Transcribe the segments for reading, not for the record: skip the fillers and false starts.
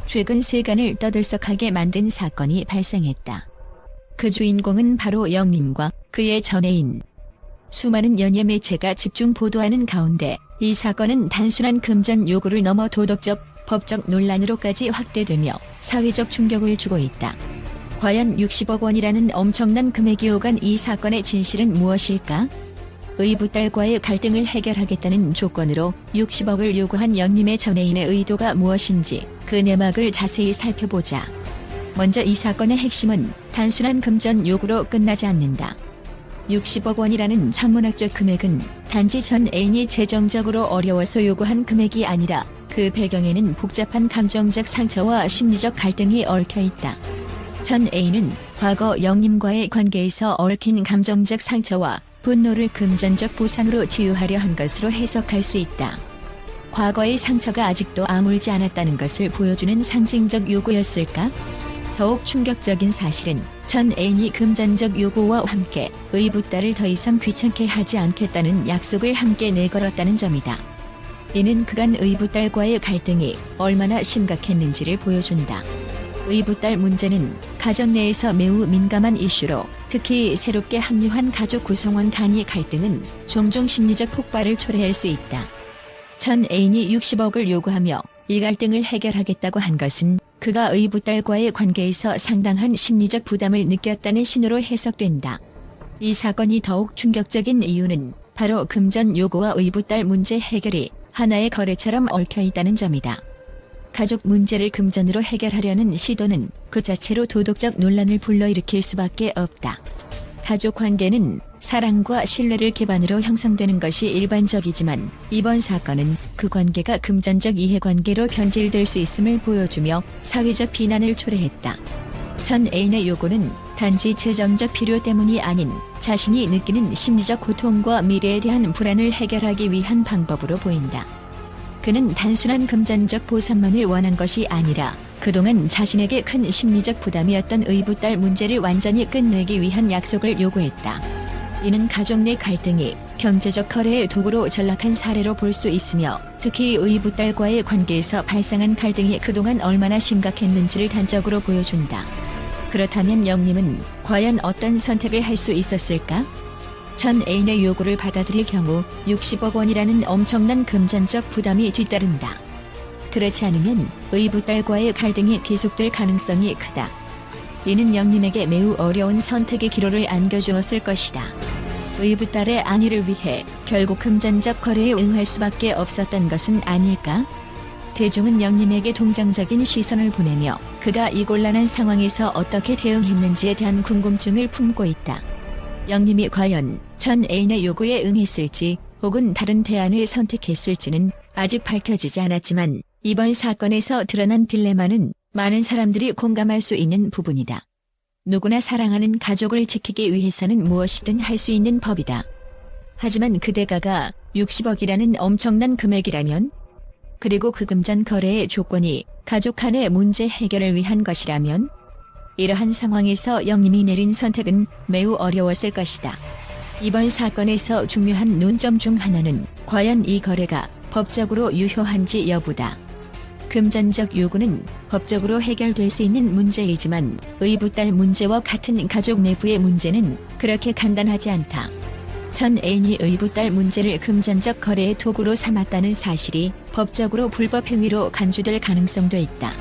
최근 세간을 떠들썩하게 만든 사건이 발생했다. 그 주인공은 바로 영림과 그의 전애인. 수많은 연예 매체가 집중 보도하는 가운데 이 사건은 단순한 금전 요구를 넘어 도덕적, 법적 논란으로까지 확대되며 사회적 충격을 주고 있다. 과연 60억 원이라는 엄청난 금액이 오간 이 사건의 진실은 무엇일까? 의붓딸과의 갈등을 해결하겠다는 조건으로 60억을 요구한 영림의 전애인의 의도가 무엇인지 그 내막을 자세히 살펴보자. 먼저 이 사건의 핵심은 단순한 금전 요구로 끝나지 않는다. 60억 원이라는 천문학적 금액은 단지 전 애인이 재정적으로 어려워서 요구한 금액이 아니라 그 배경에는 복잡한 감정적 상처와 심리적 갈등이 얽혀 있다. 전 애인은 과거 영림과의 관계에서 얽힌 감정적 상처와 분노를 금전적 보상으로 치유하려 한 것으로 해석할 수 있다. 과거의 상처가 아직도 아물지 않았다는 것을 보여주는 상징적 요구였을까? 더욱 충격적인 사실은 전 애인이 금전적 요구와 함께 의붓딸을 더 이상 귀찮게 하지 않겠다는 약속을 함께 내걸었다는 점이다. 이는 그간 의붓딸과의 갈등이 얼마나 심각했는지를 보여준다. 의붓딸 문제는 가정 내에서 매우 민감한 이슈로 특히 새롭게 합류한 가족 구성원 간의 갈등은 종종 심리적 폭발을 초래할 수 있다. 전 애인이 60억을 요구하며 이 갈등을 해결하겠다고 한 것은 그가 의붓딸과의 관계에서 상당한 심리적 부담을 느꼈다는 신호로 해석된다. 이 사건이 더욱 충격적인 이유는 바로 금전 요구와 의붓딸 문제 해결이 하나의 거래처럼 얽혀 있다는 점이다. 가족 문제를 금전으로 해결하려는 시도는 그 자체로 도덕적 논란을 불러일으킬 수밖에 없다. 가족 관계는 사랑과 신뢰를 기반으로 형성되는 것이 일반적이지만 이번 사건은 그 관계가 금전적 이해관계로 변질될 수 있음을 보여주며 사회적 비난을 초래했다. 전 애인의 요구는 단지 재정적 필요 때문이 아닌 자신이 느끼는 심리적 고통과 미래에 대한 불안을 해결하기 위한 방법으로 보인다. 그는 단순한 금전적 보상만을 원한 것이 아니라 그동안 자신에게 큰 심리적 부담이었던 의붓딸 문제를 완전히 끝내기 위한 약속을 요구했다. 이는 가족 내 갈등이 경제적 거래의 도구로 전락한 사례로 볼 수 있으며 특히 의붓딸과의 관계에서 발생한 갈등이 그동안 얼마나 심각했는지를 단적으로 보여준다. 그렇다면 영림은 과연 어떤 선택을 할 수 있었을까? 전 애인의 요구를 받아들일 경우 60억 원이라는 엄청난 금전적 부담이 뒤따른다. 그렇지 않으면 의붓딸과의 갈등이 계속될 가능성이 크다. 이는 영림에게 매우 어려운 선택의 기로를 안겨주었을 것이다. 의붓딸의 안위를 위해 결국 금전적 거래에 응할 수밖에 없었던 것은 아닐까? 대중은 영림에게 동정적인 시선을 보내며 그가 이 곤란한 상황에서 어떻게 대응했는지에 대한 궁금증을 품고 있다. 영림이 과연 전 애인의 요구에 응했을지 혹은 다른 대안을 선택했을지는 아직 밝혀지지 않았지만 이번 사건에서 드러난 딜레마는 많은 사람들이 공감할 수 있는 부분이다. 누구나 사랑하는 가족을 지키기 위해서는 무엇이든 할 수 있는 법이다. 하지만 그 대가가 60억이라는 엄청난 금액이라면? 그리고 그 금전 거래의 조건이 가족 간의 문제 해결을 위한 것이라면? 이러한 상황에서 영림이 내린 선택은 매우 어려웠을 것이다. 이번 사건에서 중요한 논점 중 하나는 과연 이 거래가 법적으로 유효한지 여부다. 금전적 요구는 법적으로 해결될 수 있는 문제이지만 의붓딸 문제와 같은 가족 내부의 문제는 그렇게 간단하지 않다. 전 애인이 의붓딸 문제를 금전적 거래의 도구로 삼았다는 사실이 법적으로 불법 행위로 간주될 가능성도 있다.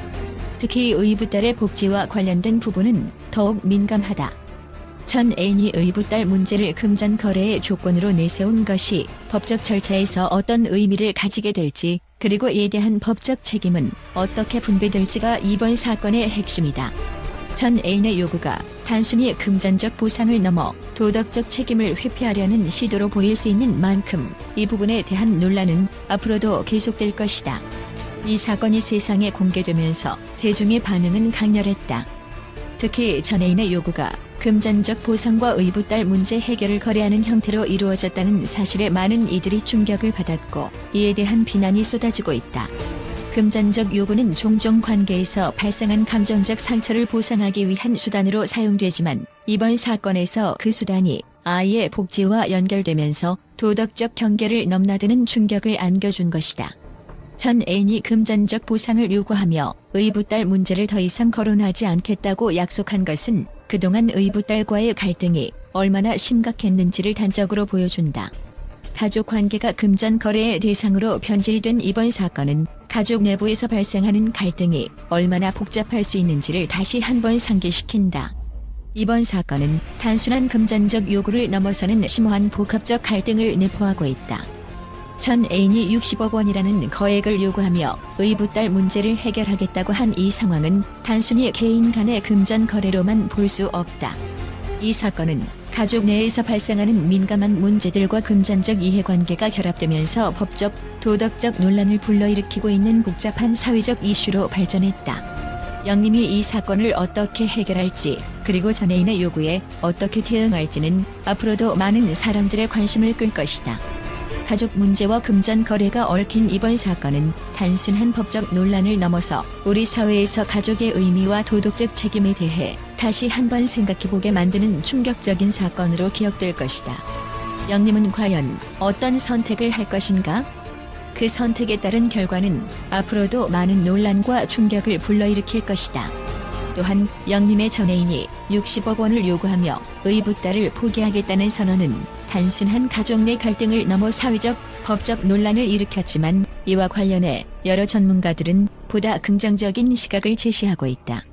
특히 의붓딸의 복지와 관련된 부분은 더욱 민감하다. 전 애인이 의붓딸 문제를 금전 거래의 조건으로 내세운 것이 법적 절차에서 어떤 의미를 가지게 될지 그리고 이에 대한 법적 책임은 어떻게 분배될지가 이번 사건의 핵심이다. 전 애인의 요구가 단순히 금전적 보상을 넘어 도덕적 책임을 회피하려는 시도로 보일 수 있는 만큼 이 부분에 대한 논란은 앞으로도 계속될 것이다. 이 사건이 세상에 공개되면서 대중의 반응은 강렬했다. 특히 전 애인의 요구가 금전적 보상과 의붓딸 문제 해결을 거래하는 형태로 이루어졌다는 사실에 많은 이들이 충격을 받았고 이에 대한 비난이 쏟아지고 있다. 금전적 요구는 종종 관계에서 발생한 감정적 상처를 보상하기 위한 수단으로 사용되지만 이번 사건에서 그 수단이 아이의 복지와 연결되면서 도덕적 경계를 넘나드는 충격을 안겨준 것이다. 전 애인이 금전적 보상을 요구하며 의붓딸 문제를 더 이상 거론하지 않겠다고 약속한 것은 그동안 의붓딸과의 갈등이 얼마나 심각했는지를 단적으로 보여준다. 가족 관계가 금전 거래의 대상으로 변질된 이번 사건은 가족 내부에서 발생하는 갈등이 얼마나 복잡할 수 있는지를 다시 한번 상기시킨다. 이번 사건은 단순한 금전적 요구를 넘어서는 심오한 복합적 갈등을 내포하고 있다. 전 애인이 60억 원이라는 거액을 요구하며 의붓딸 문제를 해결하겠다고 한 이 상황은 단순히 개인 간의 금전 거래로만 볼 수 없다. 이 사건은 가족 내에서 발생하는 민감한 문제들과 금전적 이해관계가 결합되면서 법적, 도덕적 논란을 불러일으키고 있는 복잡한 사회적 이슈로 발전했다. 영님이 이 사건을 어떻게 해결할지, 그리고 전 애인의 요구에 어떻게 대응할지는 앞으로도 많은 사람들의 관심을 끌 것이다. 가족 문제와 금전 거래가 얽힌 이번 사건은 단순한 법적 논란을 넘어서 우리 사회에서 가족의 의미와 도덕적 책임에 대해 다시 한번 생각해보게 만드는 충격적인 사건으로 기억될 것이다. 영님은 과연 어떤 선택을 할 것인가? 그 선택에 따른 결과는 앞으로도 많은 논란과 충격을 불러일으킬 것이다. 또한 영님의 전 애인이 60억 원을 요구하며 의붓딸을 포기하겠다는 선언은 단순한 가족 내 갈등을 넘어 사회적, 법적 논란을 일으켰지만 이와 관련해 여러 전문가들은 보다 긍정적인 시각을 제시하고 있다.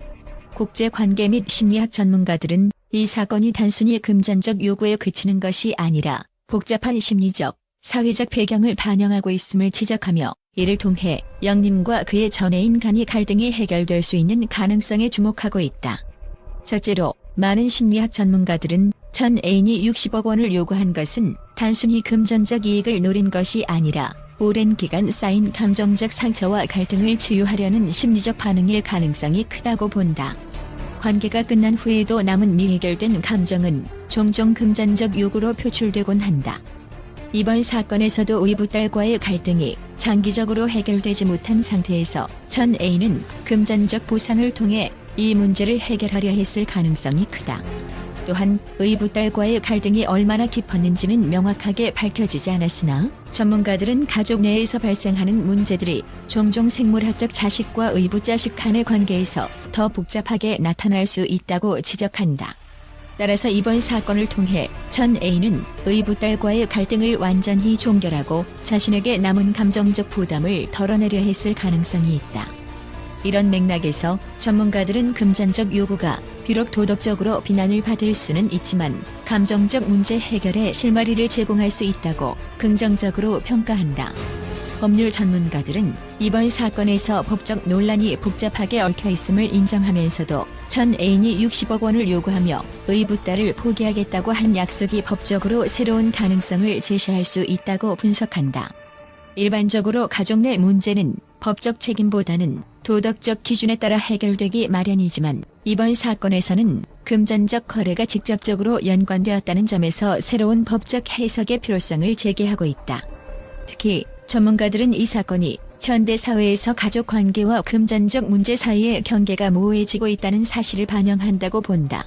국제관계 및 심리학 전문가들은 이 사건이 단순히 금전적 요구에 그치는 것이 아니라 복잡한 심리적, 사회적 배경을 반영하고 있음을 지적하며 이를 통해 영님과 그의 전 애인 간의 갈등이 해결될 수 있는 가능성에 주목하고 있다. 첫째로, 많은 심리학 전문가들은 전 애인이 60억 원을 요구한 것은 단순히 금전적 이익을 노린 것이 아니라 오랜 기간 쌓인 감정적 상처와 갈등을 치유하려는 심리적 반응일 가능성이 크다고 본다. 관계가 끝난 후에도 남은 미해결된 감정은 종종 금전적 요구로 표출되곤 한다. 이번 사건에서도 의붓딸과의 갈등이 장기적으로 해결되지 못한 상태에서 전 애인은 금전적 보상을 통해 이 문제를 해결하려 했을 가능성이 크다. 또한 의붓딸과의 갈등이 얼마나 깊었는지는 명확하게 밝혀지지 않았으나 전문가들은 가족 내에서 발생하는 문제들이 종종 생물학적 자식과 의붓자식 간의 관계에서 더 복잡하게 나타날 수 있다고 지적한다. 따라서 이번 사건을 통해 전 애인은 의붓딸과의 갈등을 완전히 종결하고 자신에게 남은 감정적 부담을 덜어내려 했을 가능성이 있다. 이런 맥락에서 전문가들은 금전적 요구가 비록 도덕적으로 비난을 받을 수는 있지만 감정적 문제 해결에 실마리를 제공할 수 있다고 긍정적으로 평가한다. 법률 전문가들은 이번 사건에서 법적 논란이 복잡하게 얽혀 있음을 인정하면서도 전 애인이 60억 원을 요구하며 의붓딸을 포기하겠다고 한 약속이 법적으로 새로운 가능성을 제시할 수 있다고 분석한다. 일반적으로 가족 내 문제는 법적 책임보다는 도덕적 기준에 따라 해결되기 마련이지만 이번 사건에서는 금전적 거래가 직접적으로 연관되었다는 점에서 새로운 법적 해석의 필요성을 제기하고 있다. 특히 전문가들은 이 사건이 현대 사회에서 가족 관계와 금전적 문제 사이의 경계가 모호해지고 있다는 사실을 반영한다고 본다.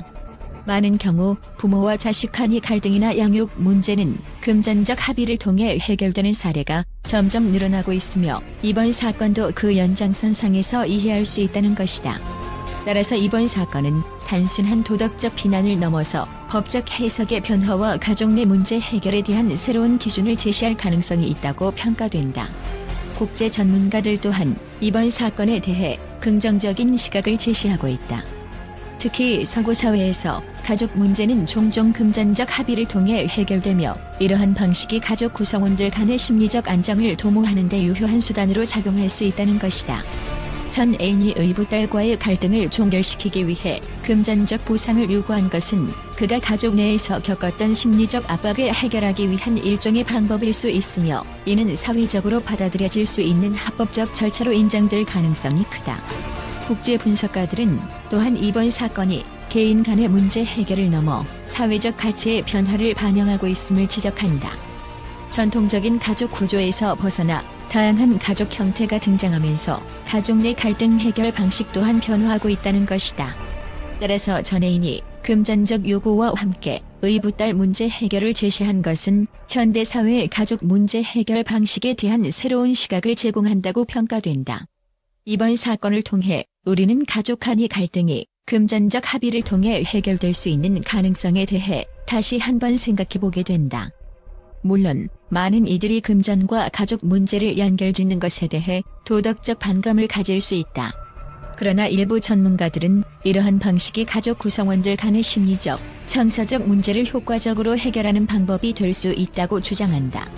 많은 경우 부모와 자식 간의 갈등이나 양육 문제는 금전적 합의를 통해 해결되는 사례가 점점 늘어나고 있으며 이번 사건도 그 연장선상에서 이해할 수 있다는 것이다. 따라서 이번 사건은 단순한 도덕적 비난을 넘어서 법적 해석의 변화와 가족 내 문제 해결에 대한 새로운 기준을 제시할 가능성이 있다고 평가된다. 국제 전문가들 또한 이번 사건에 대해 긍정적인 시각을 제시하고 있다. 특히 서구 사회에서 가족 문제는 종종 금전적 합의를 통해 해결되며 이러한 방식이 가족 구성원들 간의 심리적 안정을 도모하는 데 유효한 수단으로 작용할 수 있다는 것이다. 전 애인이 의붓딸과의 갈등을 종결시키기 위해 금전적 보상을 요구한 것은 그가 가족 내에서 겪었던 심리적 압박을 해결하기 위한 일종의 방법일 수 있으며 이는 사회적으로 받아들여질 수 있는 합법적 절차로 인정될 가능성이 크다. 국제 분석가들은 또한 이번 사건이 개인 간의 문제 해결을 넘어 사회적 가치의 변화를 반영하고 있음을 지적한다. 전통적인 가족 구조에서 벗어나 다양한 가족 형태가 등장하면서 가족 내 갈등 해결 방식 또한 변화하고 있다는 것이다. 따라서 전 애인이 금전적 요구와 함께 의붓딸 문제 해결을 제시한 것은 현대 사회의 가족 문제 해결 방식에 대한 새로운 시각을 제공한다고 평가된다. 이번 사건을 통해 우리는 가족 간의 갈등이 금전적 합의를 통해 해결될 수 있는 가능성에 대해 다시 한번 생각해보게 된다. 물론 많은 이들이 금전과 가족 문제를 연결짓는 것에 대해 도덕적 반감을 가질 수 있다. 그러나 일부 전문가들은 이러한 방식이 가족 구성원들 간의 심리적, 정서적 문제를 효과적으로 해결하는 방법이 될 수 있다고 주장한다.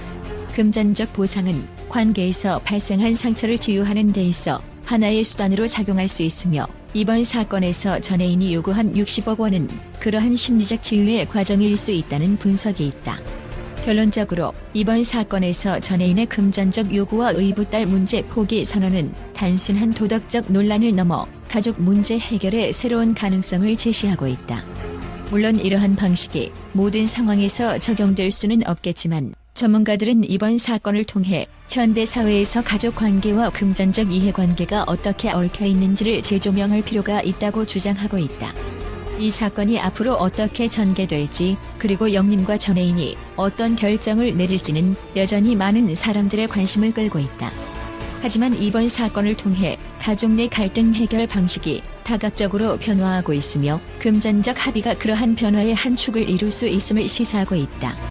금전적 보상은 관계에서 발생한 상처를 치유하는 데 있어 하나의 수단으로 작용할 수 있으며, 이번 사건에서 전혜인이 요구한 60억 원은 그러한 심리적 치유의 과정일 수 있다는 분석이 있다. 결론적으로 이번 사건에서 전혜인의 금전적 요구와 의붓딸 문제 포기 선언은 단순한 도덕적 논란을 넘어 가족 문제 해결의 새로운 가능성을 제시하고 있다. 물론 이러한 방식이 모든 상황에서 적용될 수는 없겠지만, 전문가들은 이번 사건을 통해 현대 사회에서 가족 관계와 금전적 이해관계가 어떻게 얽혀 있는지를 재조명할 필요가 있다고 주장하고 있다. 이 사건이 앞으로 어떻게 전개될지, 그리고 영림과 전혜인이 어떤 결정을 내릴지는 여전히 많은 사람들의 관심을 끌고 있다. 하지만 이번 사건을 통해 가족 내 갈등 해결 방식이 다각적으로 변화하고 있으며, 금전적 합의가 그러한 변화의 한 축을 이룰 수 있음을 시사하고 있다.